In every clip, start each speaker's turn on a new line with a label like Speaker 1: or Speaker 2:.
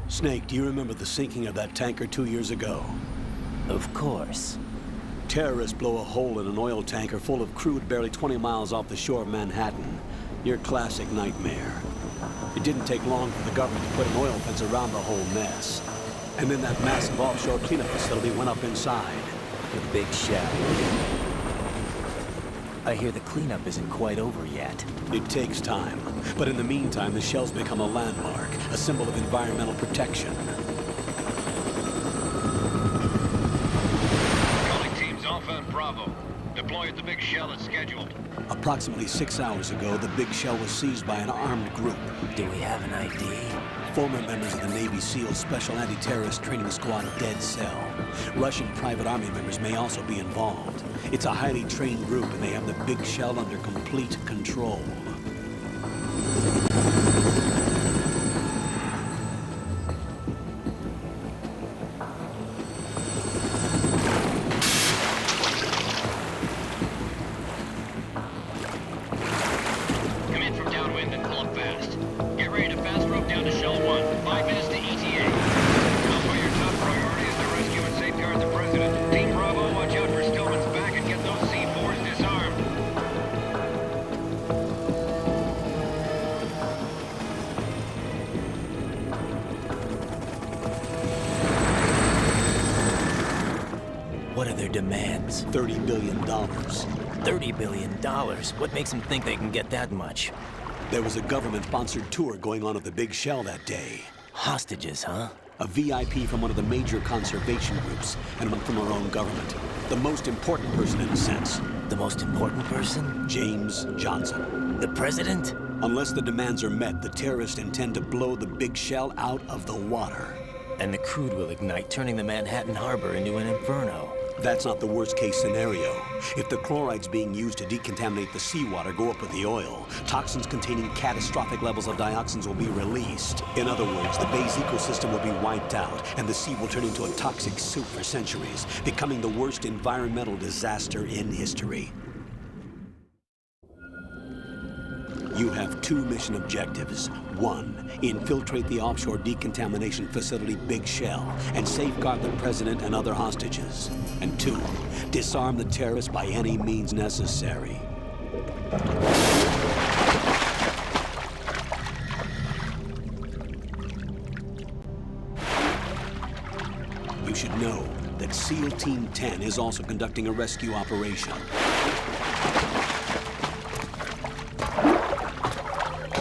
Speaker 1: Snake, do you remember the sinking of that tanker 2 years ago?
Speaker 2: Of course.
Speaker 1: Terrorists blow a hole in an oil tanker full of crude barely 20 miles off the shore of Manhattan. Your classic nightmare. It didn't take long for the government to put an oil fence around the whole mess. And then that massive offshore cleanup facility went up inside.
Speaker 2: The big shell. I hear the cleanup isn't quite over yet.
Speaker 1: It takes time. But in the meantime, the shell's become a landmark, a symbol of environmental protection.
Speaker 3: Calling teams Alpha and Bravo. Deploy at the big shell as scheduled.
Speaker 1: Approximately 6 hours ago, the big shell was seized by an armed group.
Speaker 2: Do we have an ID?
Speaker 1: Former members of the Navy SEALs Special Anti-Terrorist Training Squad Dead Cell. Russian private army members may also be involved. It's a highly trained group, and they have the big shell under complete control.
Speaker 3: Come in from downwind and pull up fast. Get ready to fast rope down to Shell 1. 5 minutes to ETA. Alpha, your top priority is to rescue and safeguard the President. Team Bravo, watch out for Stillman's back and get those C4s disarmed.
Speaker 2: What are their demands?
Speaker 1: $30 billion.
Speaker 2: $30 billion? What makes them think they can get that much?
Speaker 1: There was a government-sponsored tour going on at the big shell that day.
Speaker 2: Hostages, huh?
Speaker 1: A VIP from one of the major conservation groups, and one from our own government. The most important person in a sense.
Speaker 2: The most important person?
Speaker 1: James Johnson.
Speaker 2: The president?
Speaker 1: Unless the demands are met, the terrorists intend to blow the big shell out of the water.
Speaker 2: And the crude will ignite, turning the Manhattan Harbor into an inferno.
Speaker 1: That's not the worst-case scenario. If the chlorides being used to decontaminate the seawater go up with the oil, toxins containing catastrophic levels of dioxins will be released. In other words, the bay's ecosystem will be wiped out, and the sea will turn into a toxic soup for centuries, becoming the worst environmental disaster in history. You have 2 mission objectives. 1, infiltrate the offshore decontamination facility Big Shell and safeguard the president and other hostages. And 2, disarm the terrorists by any means necessary. You should know that SEAL Team 10 is also conducting a rescue operation.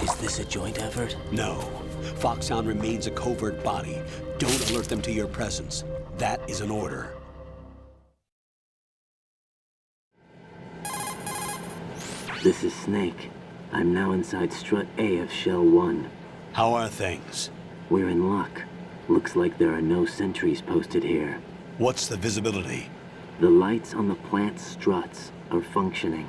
Speaker 2: Is this a joint effort?
Speaker 1: No. Foxhound remains a covert body. Don't alert them to your presence. That is an order.
Speaker 4: This is Snake. I'm now inside Strut A of Shell 1.
Speaker 1: How are things?
Speaker 4: We're in luck. Looks like there are no sentries posted here.
Speaker 1: What's the visibility?
Speaker 4: The lights on the plant's struts are functioning.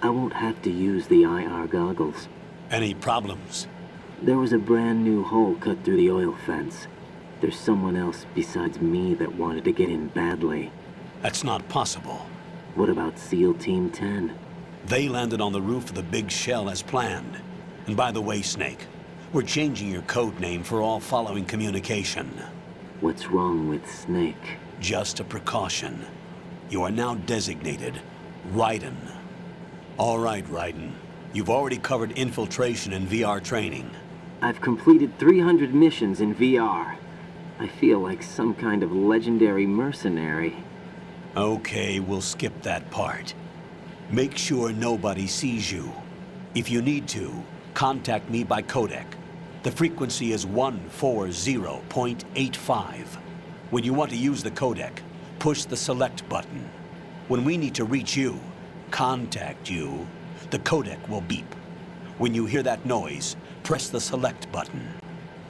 Speaker 4: I won't have to use the IR goggles.
Speaker 1: Any problems?
Speaker 4: There was a brand new hole cut through the oil fence. There's someone else besides me that wanted to get in badly.
Speaker 1: That's not possible.
Speaker 4: What about SEAL Team 10?
Speaker 1: They landed on the roof of the Big Shell as planned. And by the way, Snake, we're changing your code name for all following communication.
Speaker 4: What's wrong with Snake?
Speaker 1: Just a precaution. You are now designated Raiden. All right, Raiden. You've already covered infiltration and VR training.
Speaker 4: I've completed 300 missions in VR. I feel like some kind of legendary mercenary.
Speaker 1: Okay, we'll skip that part. Make sure nobody sees you. If you need to, contact me by codec. The frequency is 140.85. When you want to use the codec, push the select button. When we need to reach you, contact you, the codec will beep. When you hear that noise, press the select button.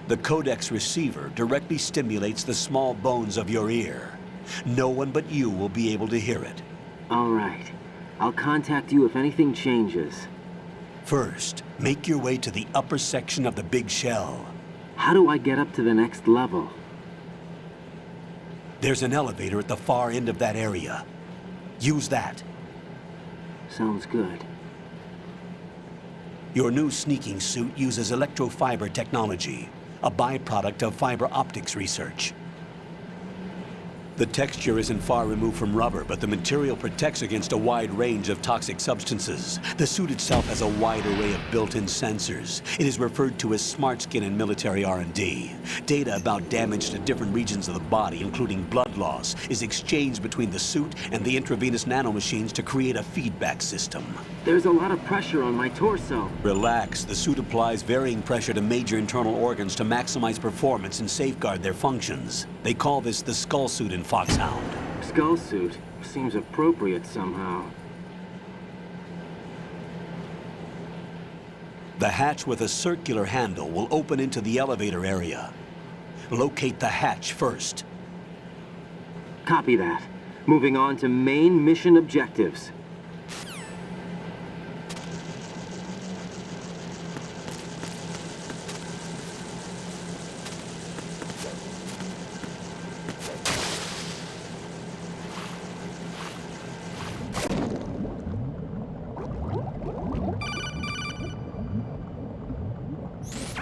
Speaker 1: The codec's receiver directly stimulates the small bones of your ear. No one but you will be able to hear it.
Speaker 4: All right. I'll contact you if anything changes.
Speaker 1: First, make your way to the upper section of the Big Shell.
Speaker 4: How do I get up to the next level?
Speaker 1: There's an elevator at the far end of that area. Use that.
Speaker 4: Sounds good.
Speaker 1: Your new sneaking suit uses electrofiber technology. a byproduct of fiber optics research. The texture isn't far removed from rubber, but the material protects against a wide range of toxic substances. The suit itself has a wide array of built-in sensors. It is referred to as smart skin in military R&D. Data about damage to different regions of the body, including blood loss, is exchanged between the suit and the intravenous nanomachines to create a feedback system.
Speaker 4: There's a lot of pressure on my torso.
Speaker 1: Relax. The suit applies varying pressure to major internal organs to maximize performance and safeguard their functions. They call this the skull suit in Foxhound.
Speaker 4: Skull suit seems appropriate somehow.
Speaker 1: The hatch with a circular handle will open into the elevator area. Locate the hatch first.
Speaker 4: Copy that. Moving on to main mission objectives.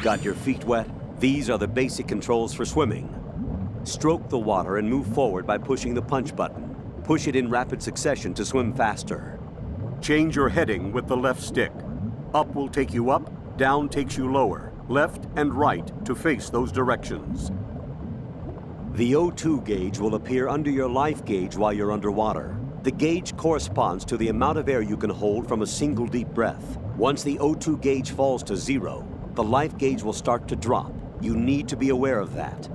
Speaker 5: Got your feet wet? These are the basic controls for swimming. Stroke the water and move forward by pushing the punch button. Push it in rapid succession to swim faster. Change your heading with the left stick. Up will take you up, down takes you lower, left and right to face those directions. The O2 gauge will appear under your life gauge while you're underwater. The gauge corresponds to the amount of air you can hold from a single deep breath. Once the O2 gauge falls to 0, the life gauge will start to drop. You need to be aware of that.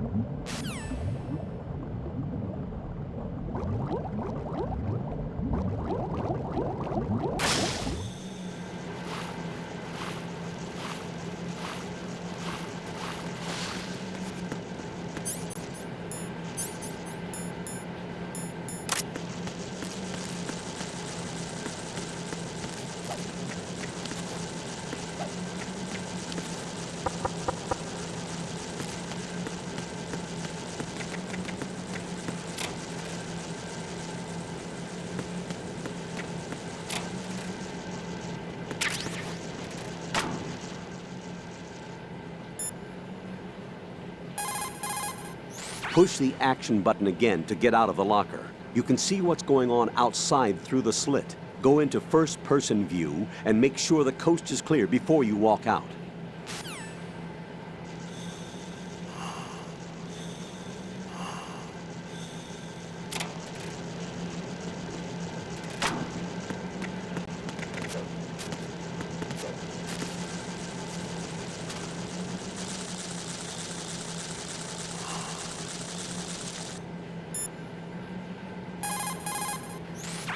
Speaker 5: Push the action button again to get out of the locker. You can see what's going on outside through the slit. Go into first-person view and make sure the coast is clear before you walk out.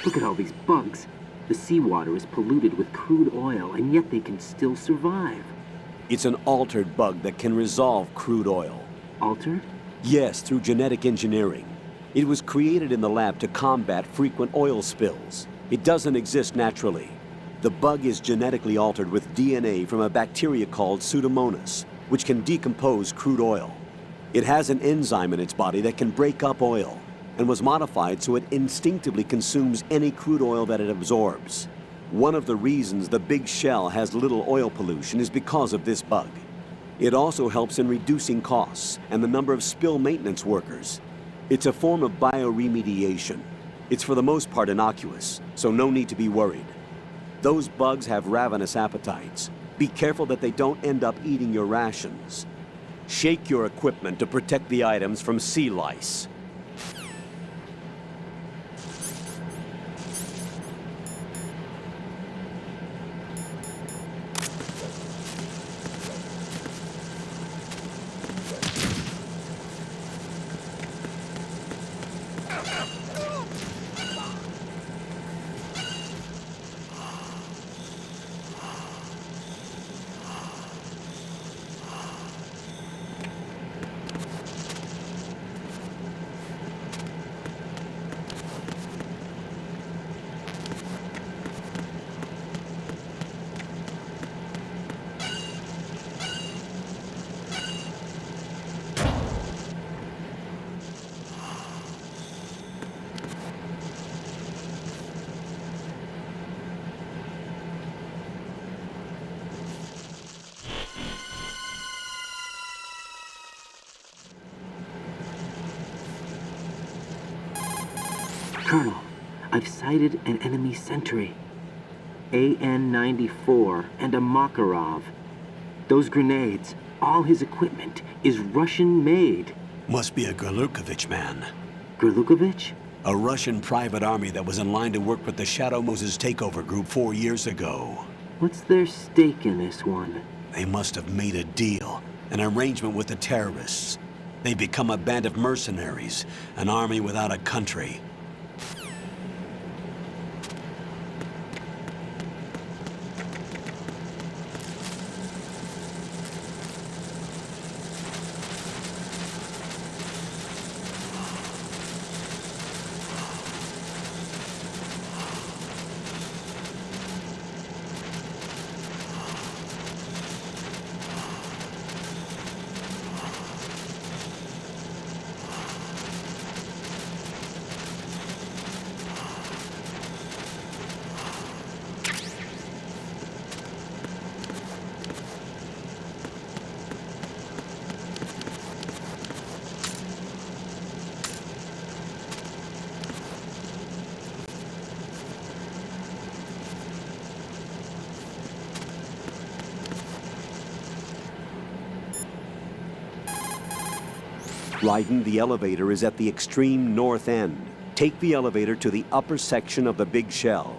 Speaker 4: Look at all these bugs. The seawater is polluted with crude oil, and yet they can still survive.
Speaker 5: It's an altered bug that can resolve crude oil.
Speaker 4: Altered?
Speaker 5: Yes, through genetic engineering. It was created in the lab to combat frequent oil spills. It doesn't exist naturally. The bug is genetically altered with DNA from a bacteria called Pseudomonas, which can decompose crude oil. It has an enzyme in its body that can break up oil, and was modified so it instinctively consumes any crude oil that it absorbs. One of the reasons the Big Shell has little oil pollution is because of this bug. It also helps in reducing costs and the number of spill maintenance workers. It's a form of bioremediation. It's for the most part innocuous, so no need to be worried. Those bugs have ravenous appetites. Be careful that they don't end up eating your rations. Shake your equipment to protect the items from sea lice.
Speaker 4: Colonel, I've sighted an enemy sentry. AN-94 and a Makarov. Those grenades, all his equipment, is Russian-made.
Speaker 1: Must be a Gorlukovich man.
Speaker 4: Gorlukovich?
Speaker 1: A Russian private army that was in line to work with the Shadow Moses takeover group 4 years ago.
Speaker 4: What's their stake in this one?
Speaker 1: They must have made a deal, an arrangement with the terrorists. They've become a band of mercenaries, an army without a country.
Speaker 5: Raiden, the elevator is at the extreme north end. Take the elevator to the upper section of the big shell.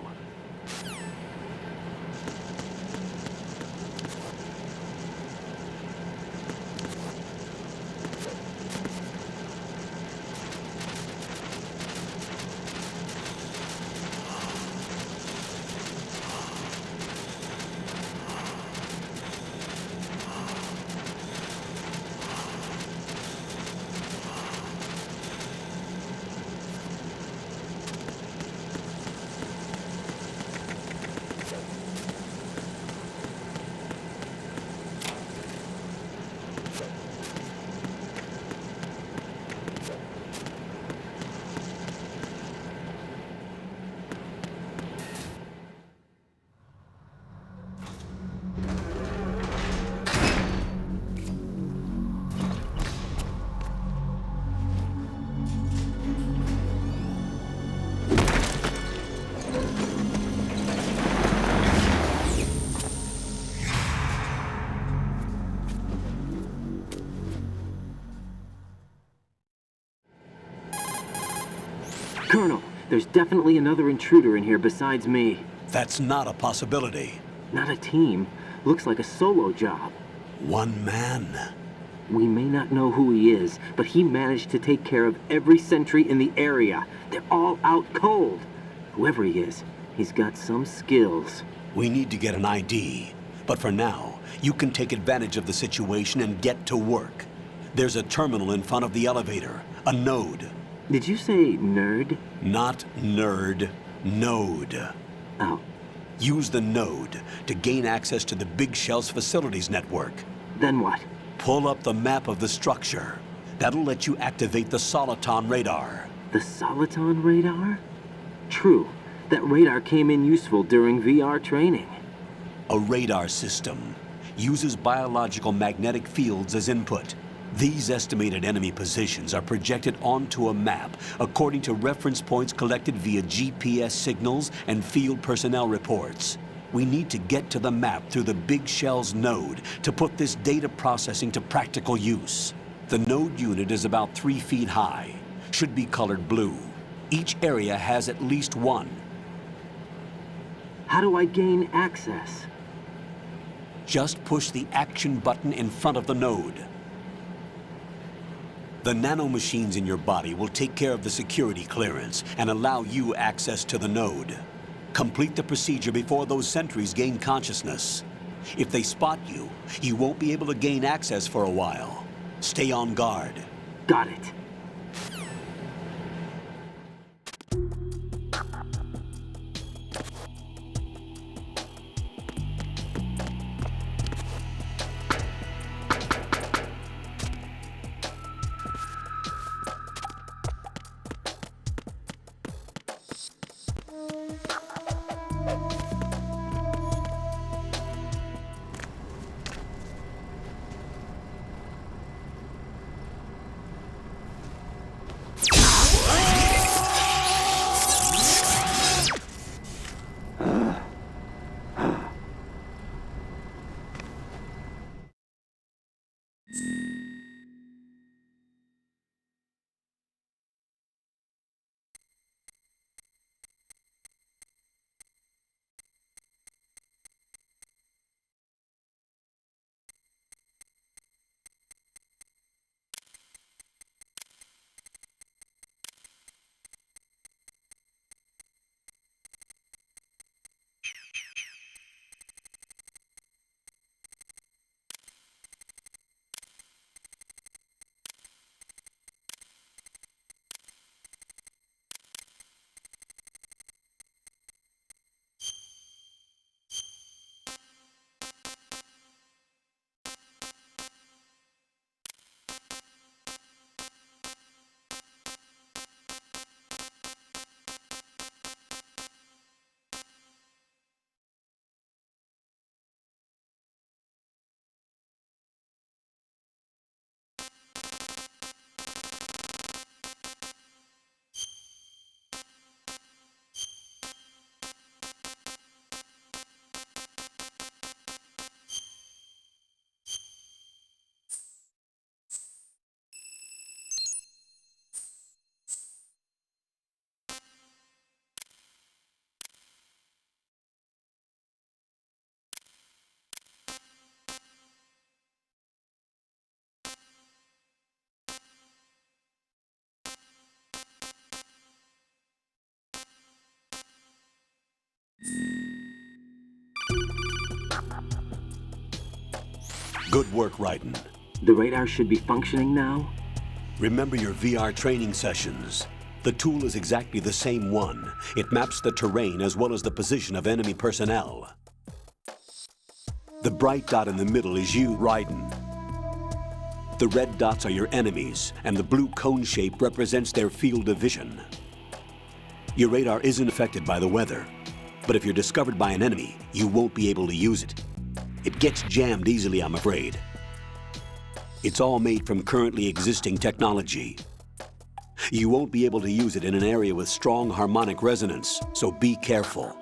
Speaker 4: Colonel, there's definitely another intruder in here besides me.
Speaker 1: That's not a possibility.
Speaker 4: Not a team. Looks like a solo job.
Speaker 1: One man.
Speaker 4: We may not know who he is, but he managed to take care of every sentry in the area. They're all out cold. Whoever he is, he's got some skills.
Speaker 1: We need to get an ID. But for now, you can take advantage of the situation and get to work. There's a terminal in front of the elevator. A node.
Speaker 4: Did you say nerd?
Speaker 1: Not nerd. Node.
Speaker 4: Oh.
Speaker 1: Use the node to gain access to the Big Shell's facilities network.
Speaker 4: Then what?
Speaker 1: Pull up the map of the structure. That'll let you activate the Soliton radar.
Speaker 4: The Soliton radar? True. That radar came in useful during VR training.
Speaker 1: A radar system uses biological magnetic fields as input. These estimated enemy positions are projected onto a map according to reference points collected via GPS signals and field personnel reports. We need to get to the map through the Big Shell's node to put this data processing to practical use. The node unit is about 3 feet high, should be colored blue. Each area has at least one.
Speaker 4: How do I gain access?
Speaker 1: Just push the action button in front of the node. The nanomachines in your body will take care of the security clearance and allow you access to the node. Complete the procedure before those sentries gain consciousness. If they spot you, you won't be able to gain access for a while. Stay on guard.
Speaker 4: Got it.
Speaker 1: Good work, Raiden.
Speaker 4: The radar should be functioning now?
Speaker 1: Remember your VR training sessions. The tool is exactly the same one. It maps the terrain as well as the position of enemy personnel. The bright dot in the middle is you, Raiden. The red dots are your enemies, and the blue cone shape represents their field of vision. Your radar isn't affected by the weather, but if you're discovered by an enemy, you won't be able to use it. It gets jammed easily, I'm afraid. It's all made from currently existing technology. You won't be able to use it in an area with strong harmonic resonance, so be careful.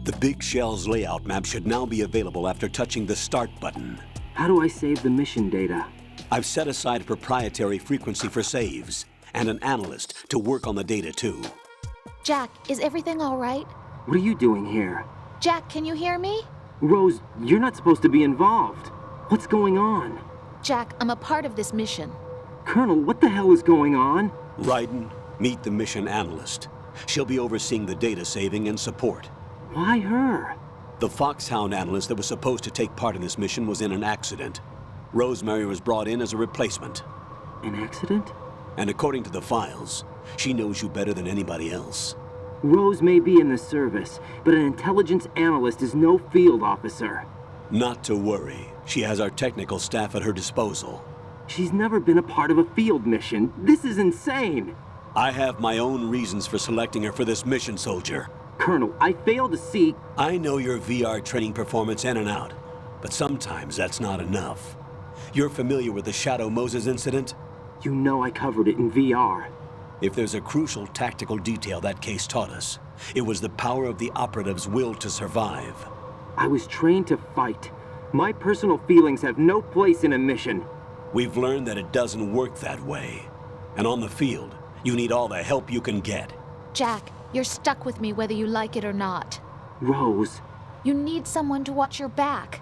Speaker 1: The Big Shell's layout map should now be available after touching the Start button.
Speaker 4: How do I save the mission data?
Speaker 1: I've set aside a proprietary frequency for saves, and an analyst to work on the data too.
Speaker 6: Jack, is everything all right?
Speaker 4: What are you doing here?
Speaker 6: Jack, can you hear me?
Speaker 4: Rose, you're not supposed to be involved. What's going on?
Speaker 6: Jack, I'm a part of this mission.
Speaker 4: Colonel, what the hell is going on?
Speaker 1: Raiden, meet the mission analyst. She'll be overseeing the data saving and support.
Speaker 4: Why her?
Speaker 1: The Foxhound analyst that was supposed to take part in this mission was in an accident. Rosemary was brought in as a replacement.
Speaker 4: An accident?
Speaker 1: And according to the files, she knows you better than anybody else.
Speaker 4: Rose may be in the service, but an intelligence analyst is no field officer.
Speaker 1: Not to worry. She has our technical staff at her disposal.
Speaker 4: She's never been a part of a field mission. This is insane.
Speaker 1: I have my own reasons for selecting her for this mission, soldier.
Speaker 4: Colonel, I fail to see...
Speaker 1: I know your VR training performance in and out, but sometimes that's not enough. You're familiar with the Shadow Moses incident?
Speaker 4: You know I covered it in VR.
Speaker 1: If there's a crucial tactical detail that case taught us, it was the power of the operative's will to survive.
Speaker 4: I was trained to fight. My personal feelings have no place in a mission.
Speaker 1: We've learned that it doesn't work that way. And on the field, you need all the help you can get.
Speaker 6: Jack, you're stuck with me whether you like it or not.
Speaker 4: Rose.
Speaker 6: You need someone to watch your back.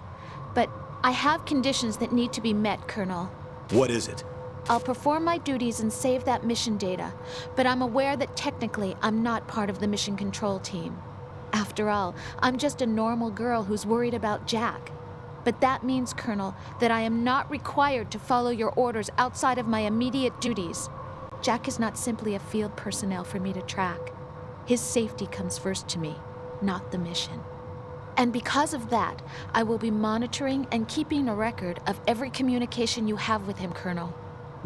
Speaker 6: But I have conditions that need to be met, Colonel.
Speaker 1: What is it?
Speaker 6: I'll perform my duties and save that mission data, but I'm aware that technically I'm not part of the mission control team. After all, I'm just a normal girl who's worried about Jack. But that means, Colonel, that I am not required to follow your orders outside of my immediate duties. Jack is not simply a field personnel for me to track. His safety comes first to me, not the mission. And because of that, I will be monitoring and keeping a record of every communication you have with him, Colonel.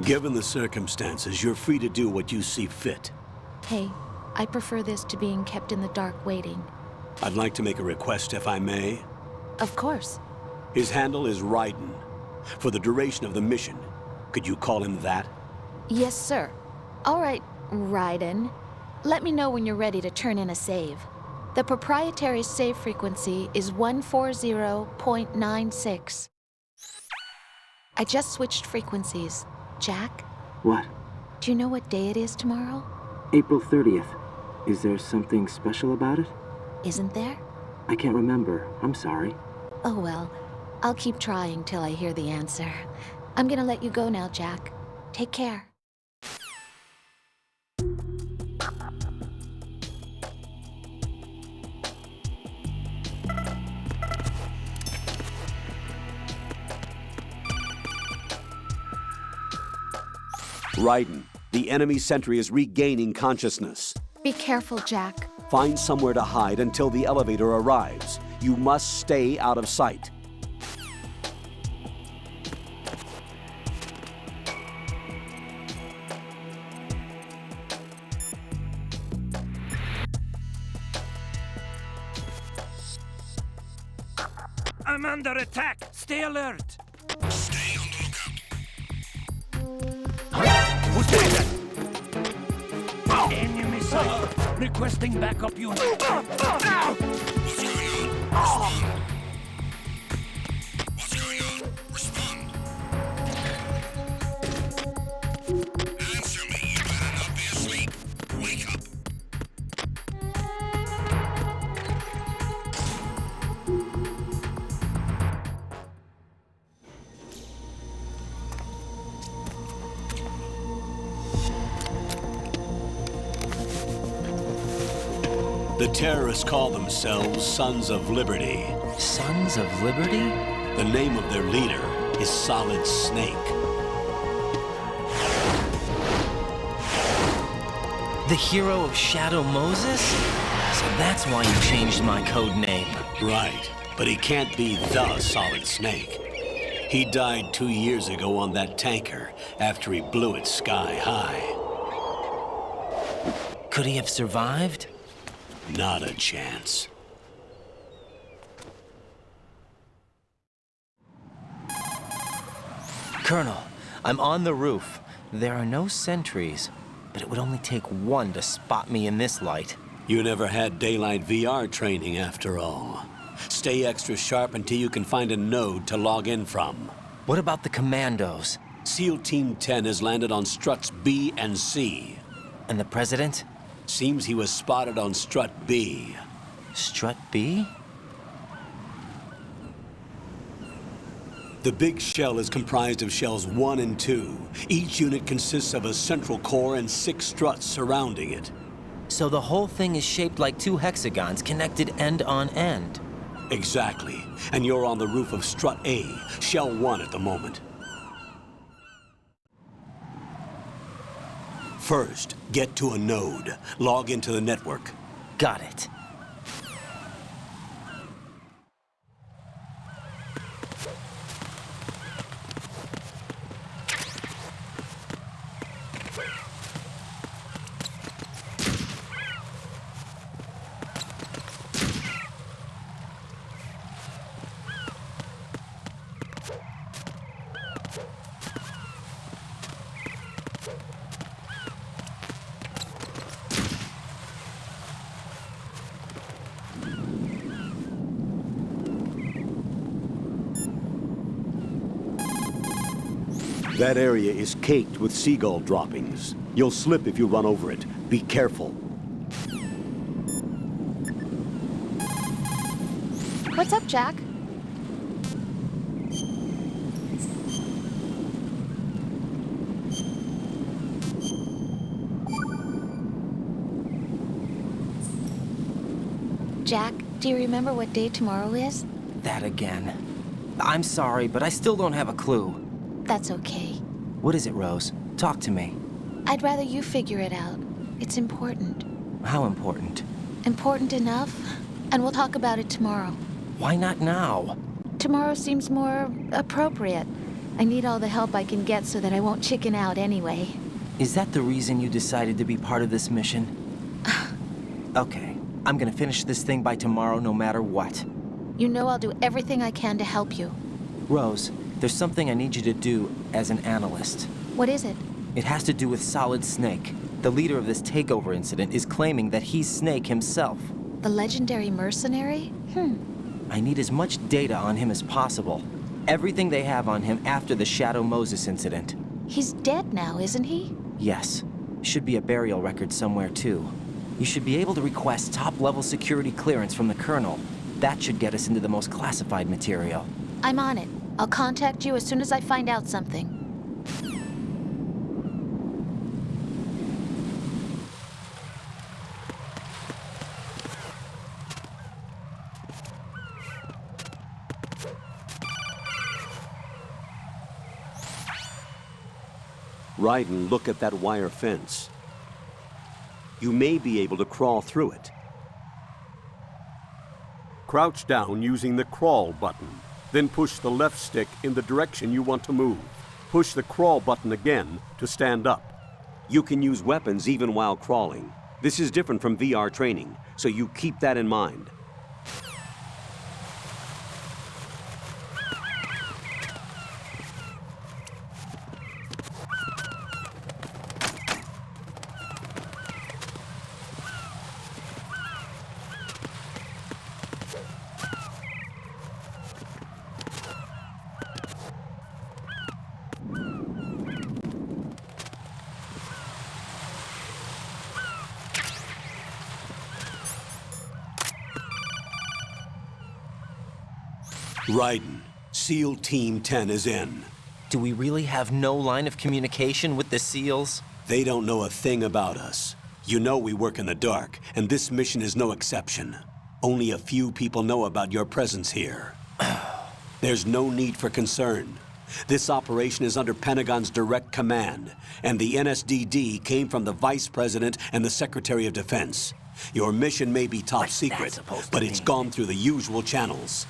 Speaker 1: Given the circumstances, you're free to do what you see fit.
Speaker 6: Hey, I prefer this to being kept in the dark waiting.
Speaker 1: I'd like to make a request, if I may.
Speaker 6: Of course.
Speaker 1: His handle is Raiden. For the duration of the mission, could you call him that?
Speaker 6: Yes, sir. All right, Raiden. Let me know when you're ready to turn in a save. The proprietary save frequency is 140.96. I just switched frequencies. Jack,
Speaker 4: What?
Speaker 6: do you know what day it is tomorrow?
Speaker 4: April 30th. Is there something special about it?
Speaker 6: Isn't there?
Speaker 4: I can't remember. I'm sorry.
Speaker 6: Oh well, I'll keep trying till I hear the answer. I'm gonna let you go now, Jack. Take care.
Speaker 5: Raiden, the enemy sentry is regaining consciousness.
Speaker 6: Be careful, Jack.
Speaker 5: Find somewhere to hide until the elevator arrives. You must stay out of sight.
Speaker 2: I'm under attack! Stay alert!
Speaker 3: Stay on the
Speaker 2: Who's there? Enemy sight! Requesting backup unit.
Speaker 3: lookout. What's going on? Respond. What's going on? Respond. Answer me. You better not be asleep. Wake up.
Speaker 1: The terrorists call themselves Sons of Liberty.
Speaker 2: Sons of Liberty?
Speaker 1: The name of their leader is Solid Snake.
Speaker 2: The hero of Shadow Moses? So that's why you changed my code name.
Speaker 1: Right, but he can't be the Solid Snake. He died 2 years ago on that tanker after he blew it sky high.
Speaker 2: Could he have survived?
Speaker 1: Not a chance.
Speaker 2: Colonel, I'm on the roof. There are no sentries, but it would only take one to spot me in this light.
Speaker 1: You never had daylight VR training after all. Stay extra sharp until you can find a node to log in from.
Speaker 2: What about the commandos?
Speaker 1: SEAL Team 10 has landed on struts B and C.
Speaker 2: And the president?
Speaker 1: Seems he was spotted on strut B.
Speaker 2: Strut B?
Speaker 1: The big shell is comprised of shells 1 and 2. Each unit consists of a central core and 6 struts surrounding it.
Speaker 2: So the whole thing is shaped like 2 hexagons connected end on end.
Speaker 1: Exactly. And you're on the roof of strut A, shell 1 at the moment. First, get to a node. Log into the network.
Speaker 2: Got it.
Speaker 5: That area is caked with seagull droppings. You'll slip if you run over it. Be careful.
Speaker 6: What's up, Jack? Jack, do you remember what day tomorrow is?
Speaker 2: That again. I'm sorry, but I still don't have a clue.
Speaker 6: That's okay.
Speaker 2: What is it, Rose? Talk to me.
Speaker 6: I'd rather you figure it out. It's important.
Speaker 2: How important?
Speaker 6: Important enough, and we'll talk about it tomorrow.
Speaker 2: Why not now?
Speaker 6: Tomorrow seems more appropriate. I need all the help I can get so that I won't chicken out anyway.
Speaker 2: Is that the reason you decided to be part of this mission? Okay, I'm gonna finish this thing by tomorrow no matter what.
Speaker 6: You know I'll do everything I can to help you.
Speaker 2: Rose, there's something I need you to do as an analyst.
Speaker 6: What is it?
Speaker 2: It has to do with Solid Snake. The leader of this takeover incident is claiming that he's Snake himself.
Speaker 6: The legendary mercenary?
Speaker 2: I need as much data on him as possible. Everything they have on him after the Shadow Moses incident.
Speaker 6: He's dead now, isn't he?
Speaker 2: Yes. Should be a burial record somewhere, too. You should be able to request top-level security clearance from the Colonel. That should get us into the most classified material.
Speaker 6: I'm on it. I'll contact you as soon as I find out something.
Speaker 5: Ryden, look at that wire fence. You may be able to crawl through it. Crouch down using the crawl button. Then push the left stick in the direction you want to move. Push the crawl button again to stand up. You can use weapons even while crawling. This is different from VR training, so you keep that in mind.
Speaker 1: Ryden, SEAL Team 10 is in.
Speaker 2: Do we really have no line of communication with the SEALs?
Speaker 1: They don't know a thing about us. You know we work in the dark, and this mission is no exception. Only a few people know about your presence here. There's no need for concern. This operation is under Pentagon's direct command, and the NSDD came from the Vice President and the Secretary of Defense. Your mission may be top
Speaker 2: What's that
Speaker 1: secret,
Speaker 2: supposed to
Speaker 1: but it's
Speaker 2: mean?
Speaker 1: gone through the usual channels.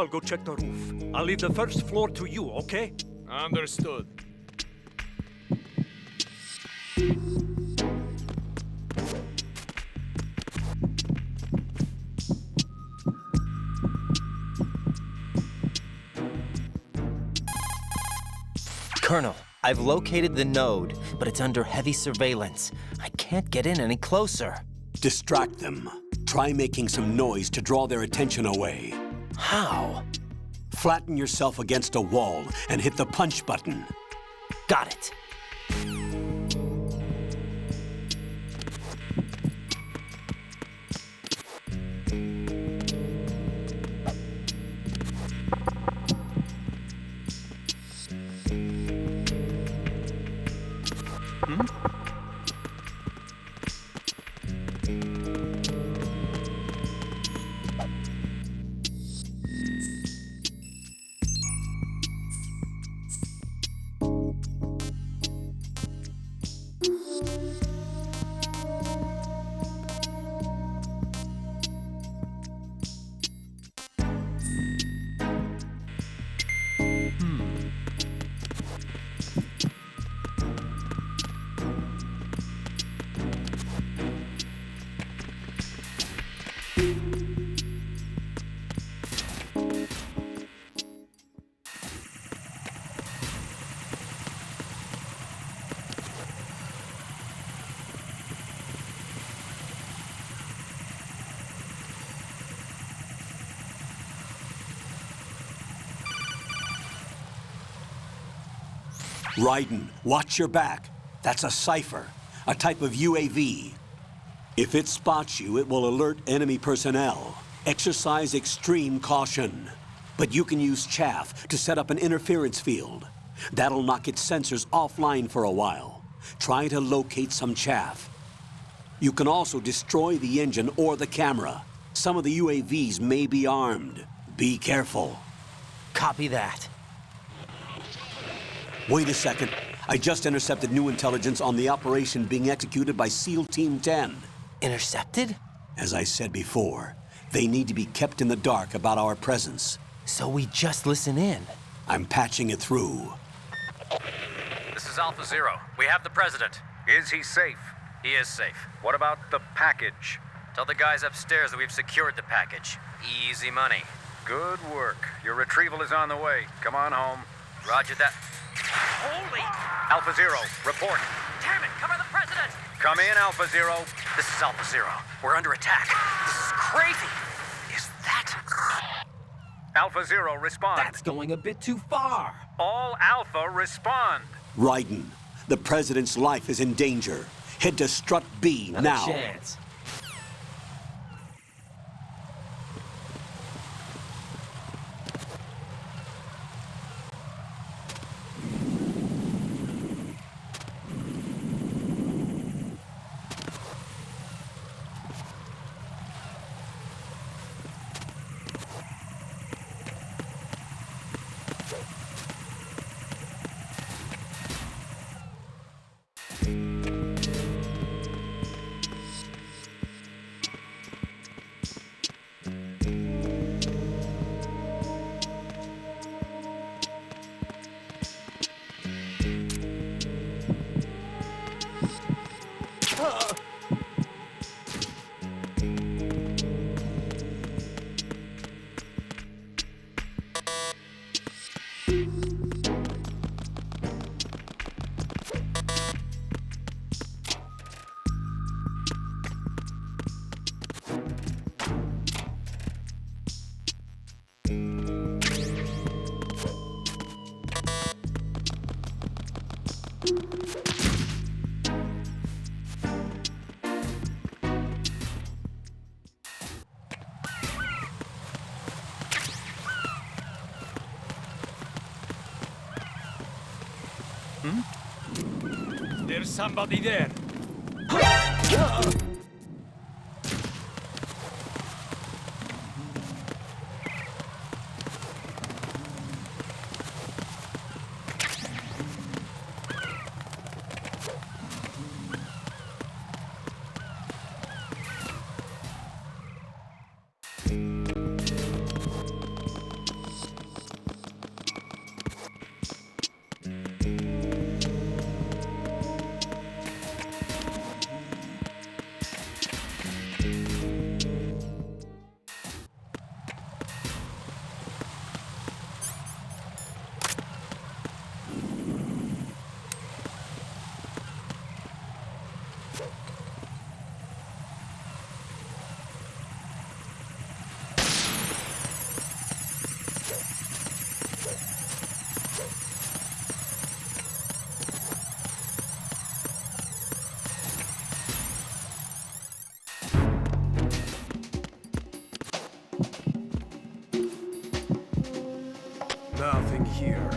Speaker 7: I'll go check the roof. I'll leave the first floor to you, okay?
Speaker 8: Understood.
Speaker 2: Colonel, I've located the node, but it's under heavy surveillance. I can't get in any closer.
Speaker 1: Distract them. Try making some noise to draw their attention away.
Speaker 2: How?
Speaker 1: Flatten yourself against a wall and hit the punch button.
Speaker 2: Got it.
Speaker 1: Raiden, watch your back. That's a cipher, a type of UAV. If it spots you, it will alert enemy personnel. Exercise extreme caution. But you can use chaff to set up an interference field. That'll knock its sensors offline for a while. Try to locate some chaff. You can also destroy the engine or the camera. Some of the UAVs may be armed. Be careful.
Speaker 2: Copy that.
Speaker 1: Wait a second. I just intercepted new intelligence on the operation being executed by SEAL Team 10.
Speaker 2: Intercepted?
Speaker 1: As I said before, they need to be kept in the dark about our presence.
Speaker 2: So we just listen in.
Speaker 1: I'm patching it through.
Speaker 9: This is Alpha Zero. We have the president.
Speaker 8: Is he safe?
Speaker 9: He is safe.
Speaker 8: What about the package?
Speaker 9: Tell the guys upstairs that we've secured the package. Easy money.
Speaker 8: Good work. Your retrieval is on the way. Come on home.
Speaker 9: Roger that. Holy!
Speaker 8: Alpha Zero, report.
Speaker 9: Damn it! Cover the president!
Speaker 8: Come in, Alpha Zero.
Speaker 9: This is Alpha Zero. We're under attack. This is crazy. Is that...
Speaker 8: Alpha Zero, respond.
Speaker 2: That's going a bit too far.
Speaker 8: All Alpha, respond.
Speaker 1: Raiden, the president's life is in danger. Head to Strut B
Speaker 2: Not
Speaker 1: now.
Speaker 2: a chance.
Speaker 7: There's somebody there. Nothing here.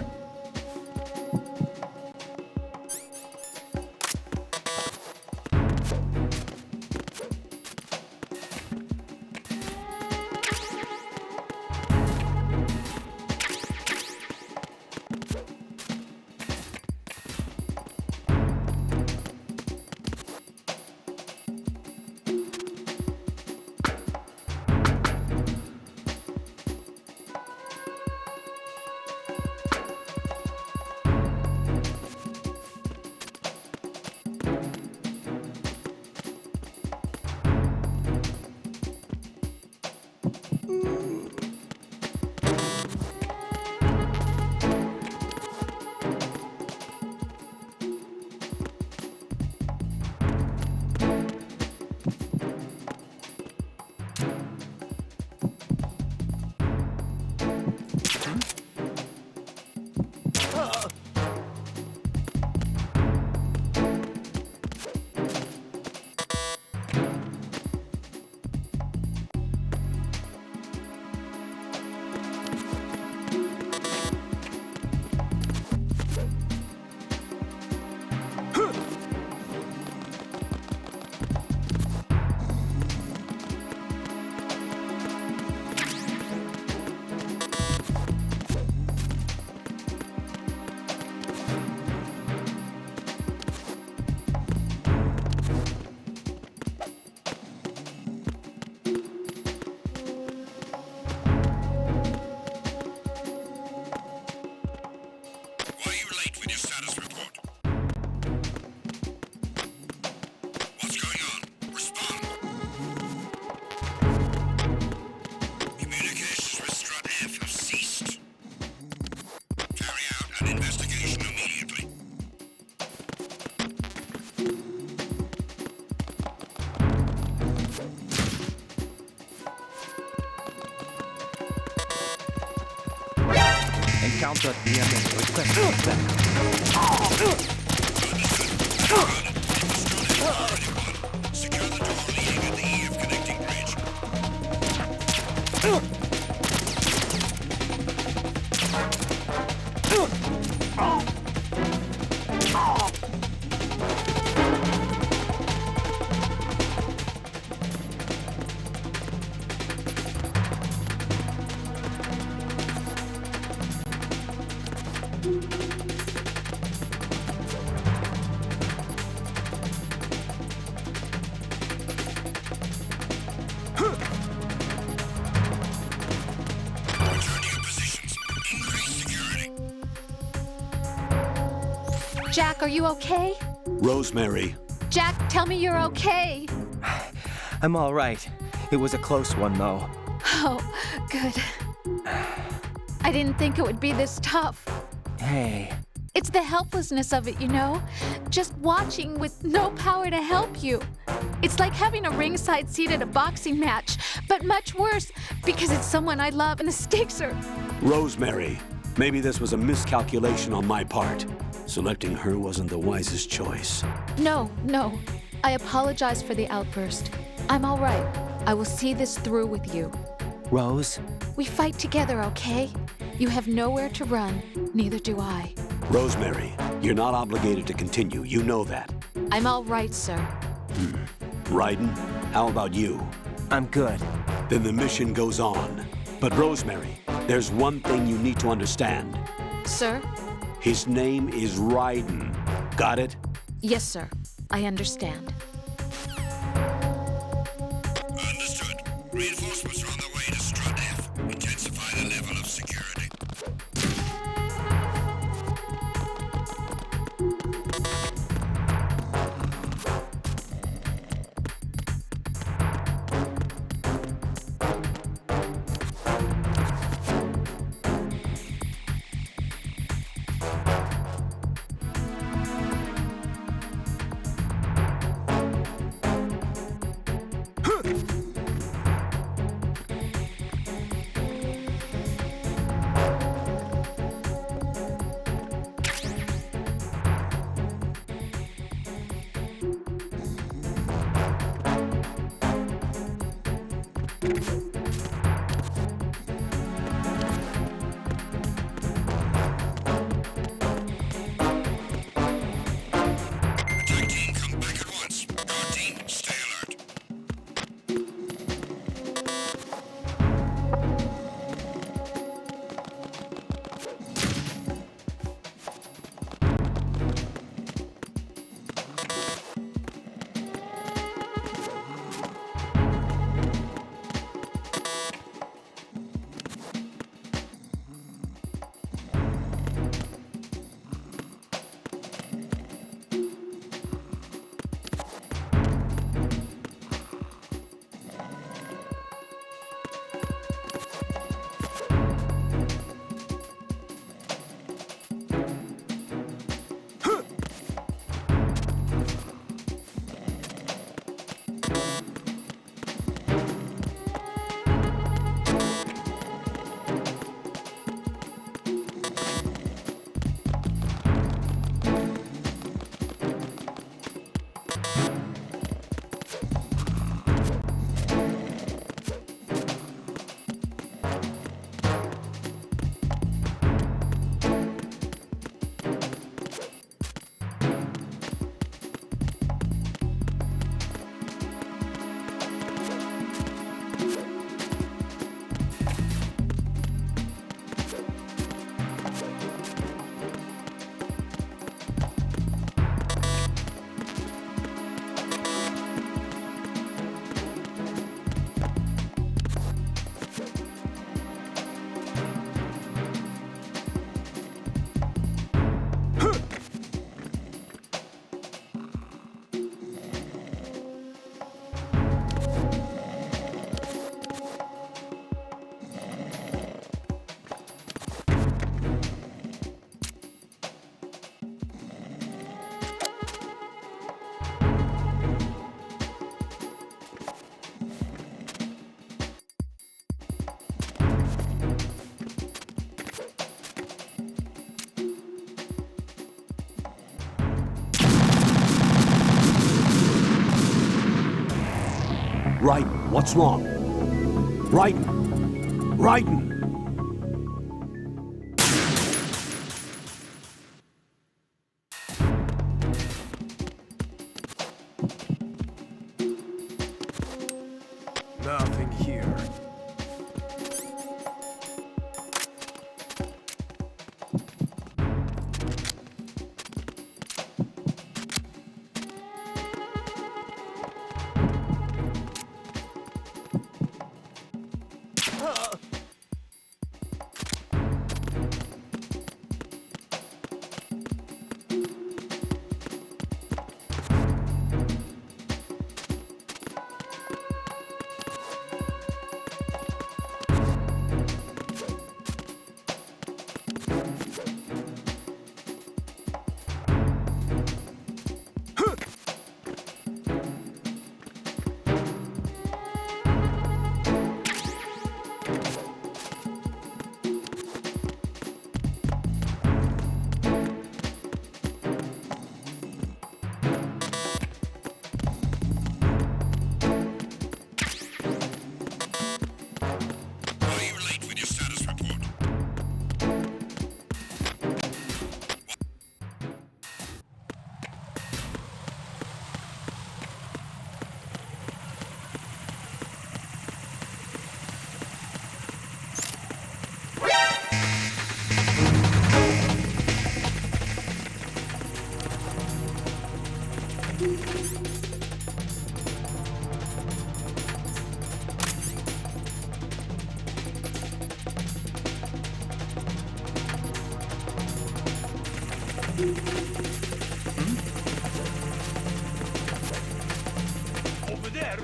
Speaker 2: Encounter DMA. Request backup.
Speaker 10: Secure the door leading at the EF connecting bridge.
Speaker 6: Jack, are you okay?
Speaker 1: Rosemary,
Speaker 6: Jack, tell me you're okay.
Speaker 2: I'm all right. It was a close one, though.
Speaker 6: Oh, good. I didn't think it would be this tough.
Speaker 2: Hey.
Speaker 6: It's the helplessness of it, you know? Just watching with no power to help you. It's like having a ringside seat at a boxing match, but much worse because it's someone I love and the stakes are...
Speaker 1: Rosemary, maybe this was a miscalculation on my part. Selecting her wasn't the wisest choice.
Speaker 6: No. I apologize for the outburst. I'm all right. I will see this through with you.
Speaker 2: Rose?
Speaker 6: We fight together, okay? You have nowhere to run, neither do I.
Speaker 1: Rosemary, you're not obligated to continue. You know that.
Speaker 6: I'm all right, sir.
Speaker 1: Raiden, how about you?
Speaker 2: I'm good.
Speaker 1: Then the mission goes on. But Rosemary, there's one thing you need to understand.
Speaker 6: Sir?
Speaker 1: His name is Raiden. Got it?
Speaker 6: Yes, sir. I understand.
Speaker 10: Understood. Reinforcements are on their way to Strut F. Intensify the level of security. Attack team, come back at once. Guard team, stay alert.
Speaker 1: Raiden, what's wrong? Raiden! Raiden!
Speaker 7: Nothing here. Over there.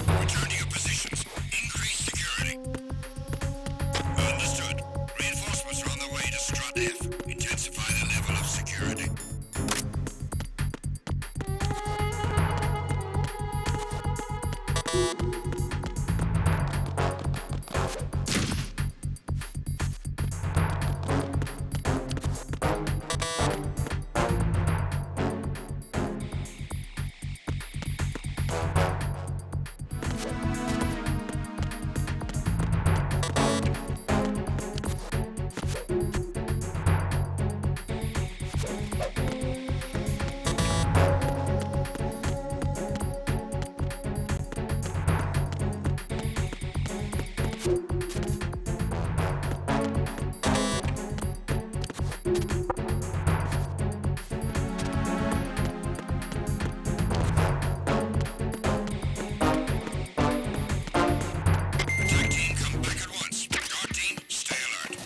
Speaker 10: Return to your positions. Increase security. Understood. Reinforcements are on the way to Strut F. Intensify the level of security. Attack team, come back at once. Guard team, stay alert.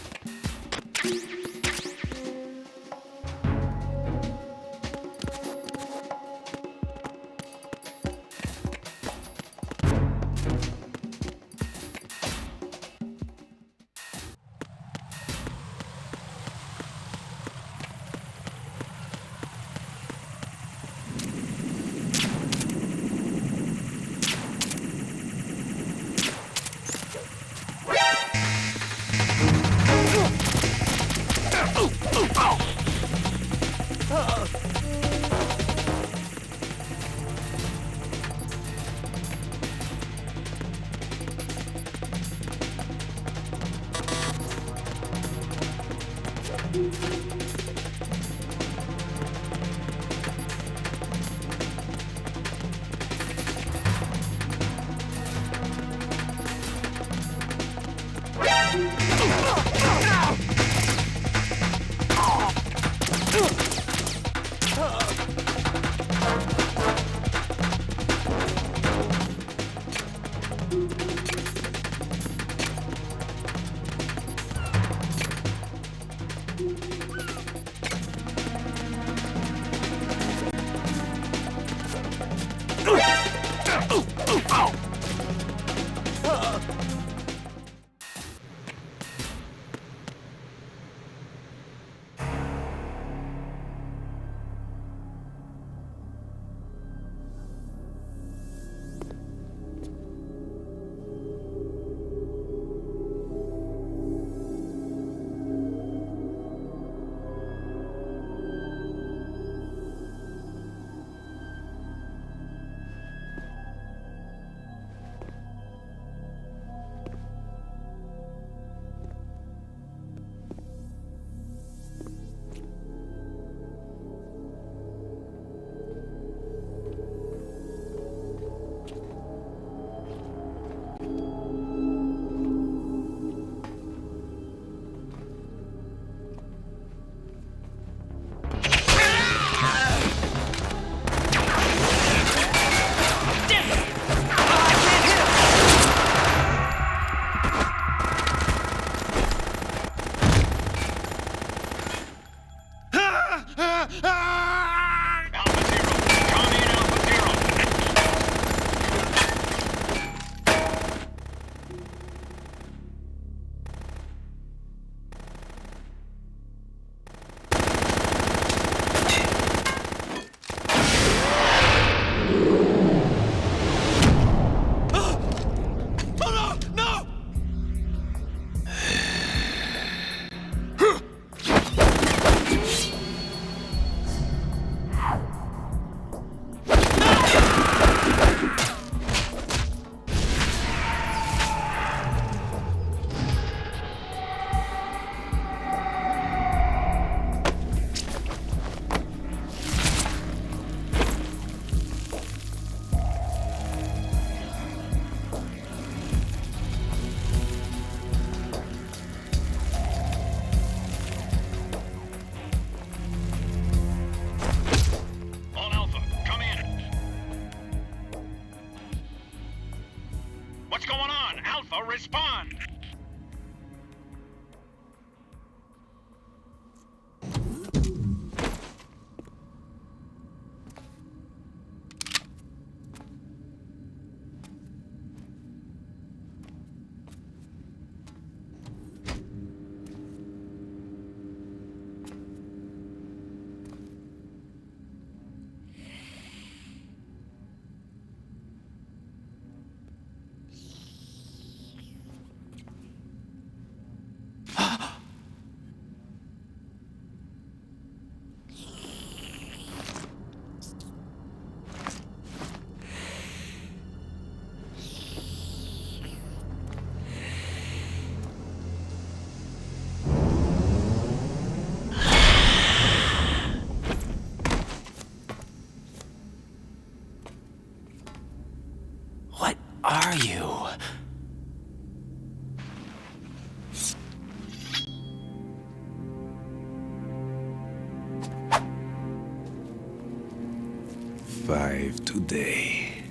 Speaker 11: PS5 today.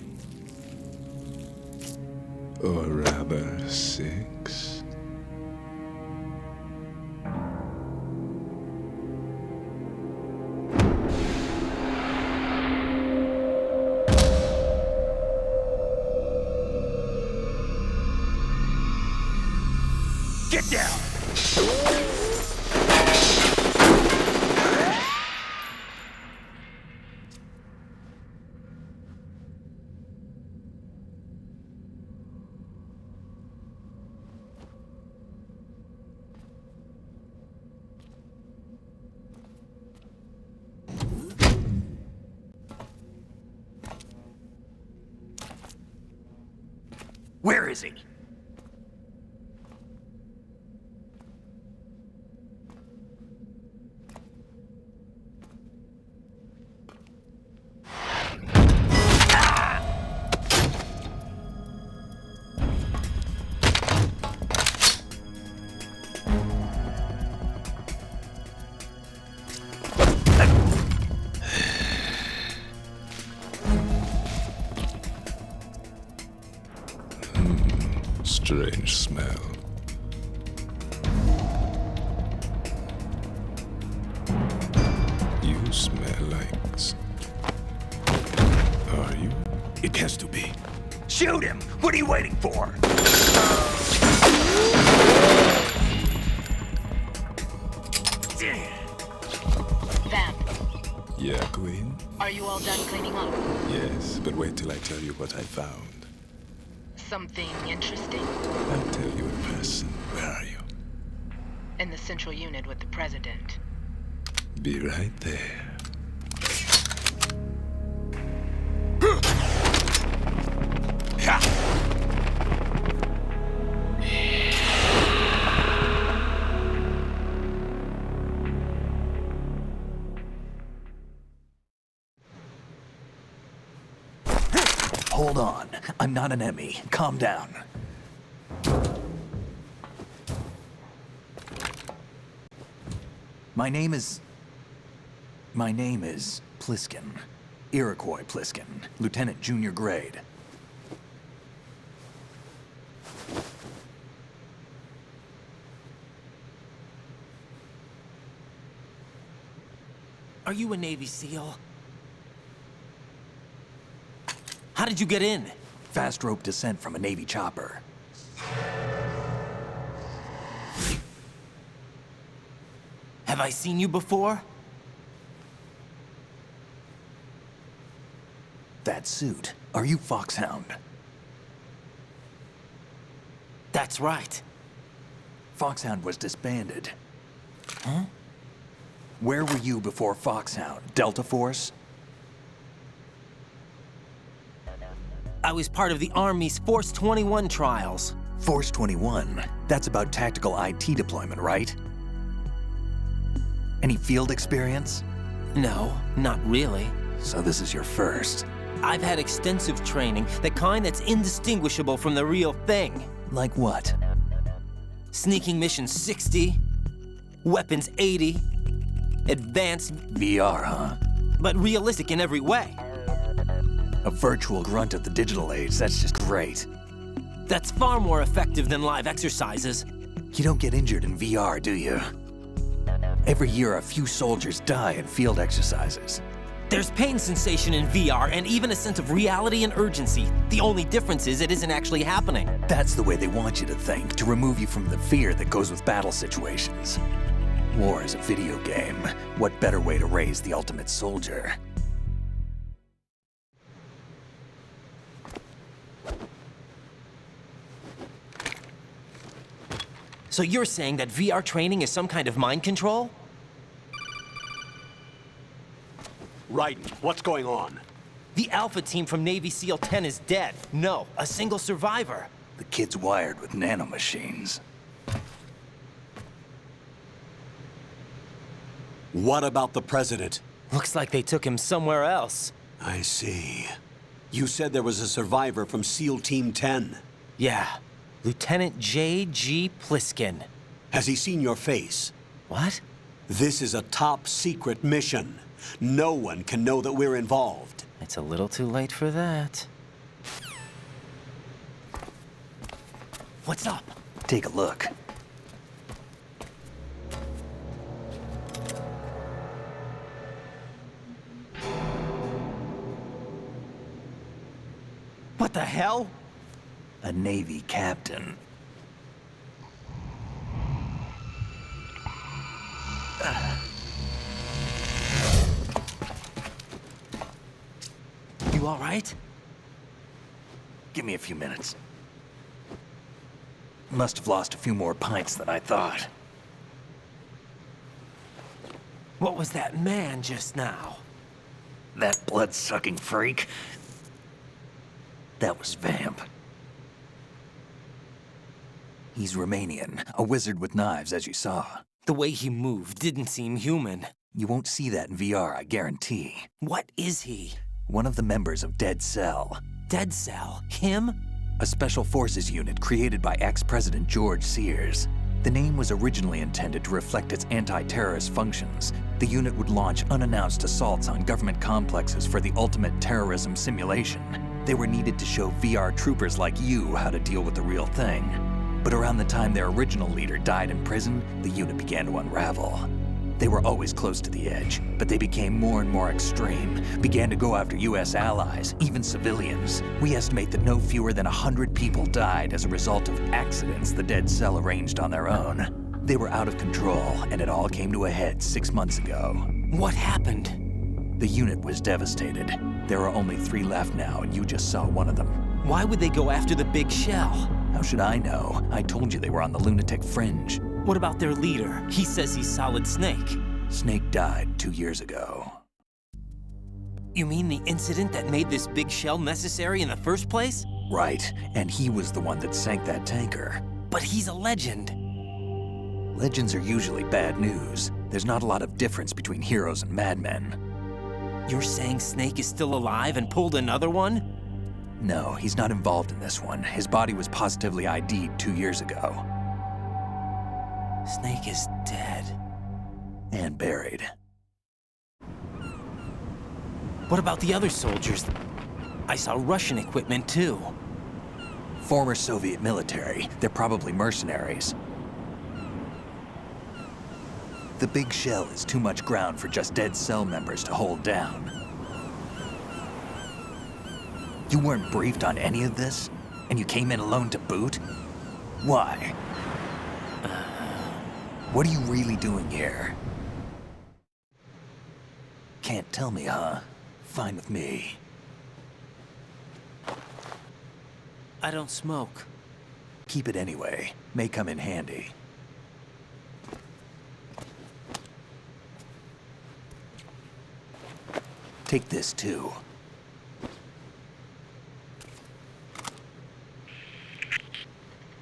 Speaker 11: Or rather, 6.
Speaker 7: Get down! Where is he?
Speaker 11: Strange smell. You smell like... Are you?
Speaker 7: It has to be. Shoot him! What are you waiting for?
Speaker 12: Vamp,
Speaker 11: Yeah, Queen?
Speaker 12: are you all done cleaning up?
Speaker 11: Yes, but wait till I tell you what I found.
Speaker 12: Something interesting?
Speaker 11: I'll tell you in person. Where are you?
Speaker 12: In the central unit with the president.
Speaker 11: Be right there.
Speaker 7: Hold on. I'm not an Emmy. Calm down. My name is Pliskin. Iroquois Pliskin. Lieutenant Junior Grade.
Speaker 2: Are you a Navy SEAL? How did you get in?
Speaker 7: Fast rope descent from a Navy chopper.
Speaker 2: Have I seen you before?
Speaker 7: That suit. Are you Foxhound?
Speaker 2: That's right.
Speaker 7: Foxhound was disbanded. Huh? Where were you before Foxhound? Delta Force?
Speaker 2: I was part of the Army's Force 21 trials.
Speaker 7: Force 21? That's about tactical IT deployment, right? Any field experience?
Speaker 2: No, not really.
Speaker 7: So this is your first.
Speaker 2: I've had extensive training, the kind that's indistinguishable from the real thing.
Speaker 7: Like what?
Speaker 2: Sneaking mission 60, weapons 80, advanced...
Speaker 7: VR, huh?
Speaker 2: But realistic in every way.
Speaker 7: A virtual grunt of the digital age, that's just great.
Speaker 2: That's far more effective than live exercises.
Speaker 7: You don't get injured in VR, do you? Every year, a few soldiers die in field exercises.
Speaker 2: There's pain sensation in VR and even a sense of reality and urgency. The only difference is it isn't actually happening.
Speaker 7: That's the way they want you to think, to remove you from the fear that goes with battle situations. War is a video game. What better way to raise the ultimate soldier?
Speaker 2: So you're saying that VR training is some kind of mind control?
Speaker 1: Raiden, what's going on?
Speaker 2: The Alpha team from Navy SEAL 10 is dead. No, a single survivor.
Speaker 7: The kid's wired with nanomachines.
Speaker 1: What about the president?
Speaker 2: Looks like they took him somewhere else.
Speaker 1: I see. You said there was a survivor from SEAL Team 10.
Speaker 2: Yeah, Lieutenant J.G. Pliskin.
Speaker 1: Has he seen your face?
Speaker 2: What?
Speaker 1: This is a top secret mission. No one can know that we're involved.
Speaker 2: A It's a little too late for that. What's up?
Speaker 7: Take a look.
Speaker 2: What the hell?
Speaker 7: A Navy captain.
Speaker 2: You all right?
Speaker 7: Give me a few minutes. Must have lost a few more pints than I thought.
Speaker 2: What was that man just now?
Speaker 7: That blood-sucking freak? That was Vamp. He's Romanian, a wizard with knives, as you saw.
Speaker 2: The way he moved didn't seem human.
Speaker 7: You won't see that in VR, I guarantee.
Speaker 2: What is he?
Speaker 7: One of the members of Dead Cell.
Speaker 2: Dead Cell? Him?
Speaker 7: A special forces unit created by ex-President George Sears. The name was originally intended to reflect its anti-terrorist functions. The unit would launch unannounced assaults on government complexes for the ultimate terrorism simulation. They were needed to show VR troopers like you how to deal with the real thing. But around the time their original leader died in prison, the unit began to unravel. They were always close to the edge, but they became more and more extreme, began to go after US allies, even civilians. We estimate that no fewer than 100 people died as a result of accidents the Dead Cell arranged on their own. They were out of control, and it all came to a head 6 months ago.
Speaker 2: What happened?
Speaker 7: The unit was devastated. There are only 3 left now, and you just saw one of them.
Speaker 2: Why would they go after the big shell?
Speaker 7: How should I know? I told you they were on the lunatic fringe.
Speaker 2: What about their leader? He says he's Solid Snake.
Speaker 7: Snake died 2 years ago.
Speaker 2: You mean the incident that made this big shell necessary in the first place?
Speaker 7: Right, and he was the one that sank that tanker.
Speaker 2: But he's a legend.
Speaker 7: Legends are usually bad news. There's not a lot of difference between heroes and madmen.
Speaker 2: You're saying Snake is still alive and pulled another one?
Speaker 7: No, he's not involved in this one. His body was positively ID'd 2 years ago.
Speaker 2: Snake is dead.
Speaker 7: And buried.
Speaker 2: What about the other soldiers? I saw Russian equipment too.
Speaker 7: Former Soviet military. They're probably mercenaries. The big shell is too much ground for just Dead Cell members to hold down. You weren't briefed on any of this? And you came in alone to boot? Why? What are you really doing here? Can't tell me, huh? Fine with me.
Speaker 2: I don't smoke.
Speaker 7: Keep it anyway. May come in handy. Take this too.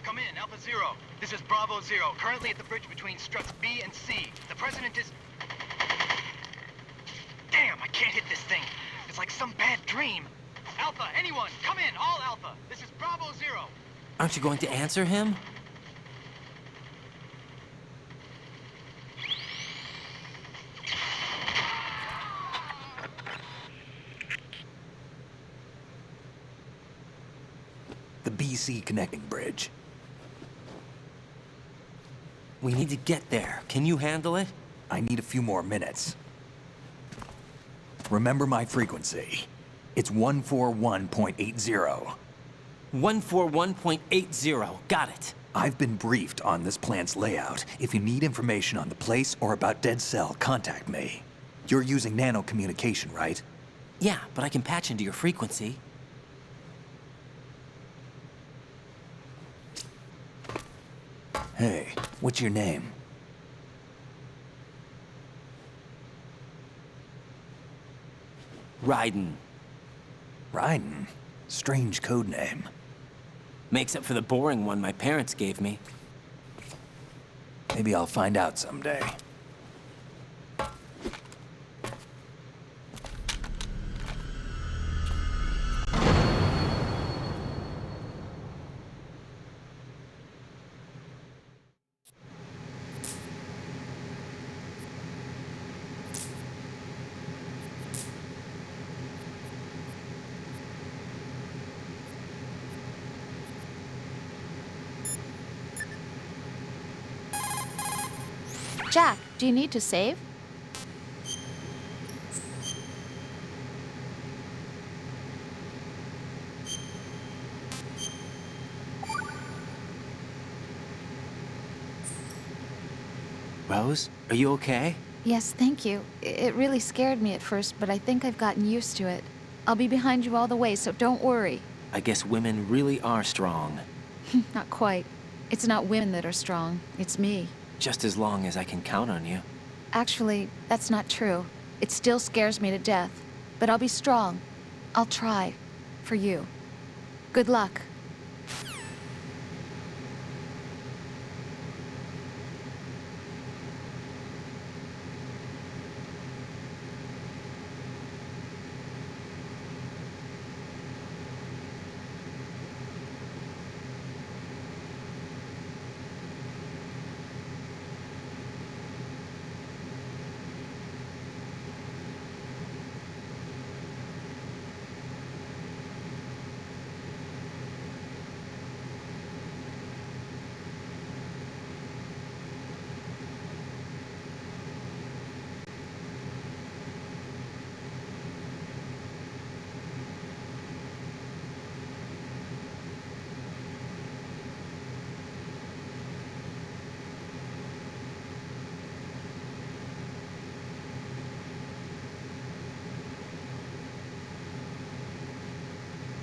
Speaker 9: Come in, Alpha Zero. This is Bravo Zero, currently at the bridge between struts B and C. The President is... Damn, I can't hit this thing. It's like some bad dream. Alpha, anyone, come in, all Alpha. This is Bravo Zero.
Speaker 2: Aren't you going to answer him?
Speaker 7: The BC connecting bridge.
Speaker 2: We need to get there. Can you handle it?
Speaker 7: I need a few more minutes. Remember my frequency. It's 141.80.
Speaker 2: 141.80. Got it.
Speaker 7: I've been briefed on this plant's layout. If you need information on the place or about Dead Cell, contact me. You're using nano communication, right?
Speaker 2: Yeah, but I can patch into your frequency.
Speaker 7: Hey, what's your name?
Speaker 2: Raiden.
Speaker 7: Raiden? Strange code name.
Speaker 2: Makes up for the boring one my parents gave me.
Speaker 7: Maybe I'll find out someday.
Speaker 6: Jack, do you need to save?
Speaker 2: Rose, are you okay?
Speaker 6: Yes, thank you. It really scared me at first, but I think I've gotten used to it. I'll be behind you all the way, so don't worry.
Speaker 2: I guess women really are strong.
Speaker 6: Not quite. It's not women that are strong, it's me.
Speaker 2: Just as long as I can count on you.
Speaker 6: Actually, that's not true. It still scares me to death. But I'll be strong. I'll try. For you. Good luck.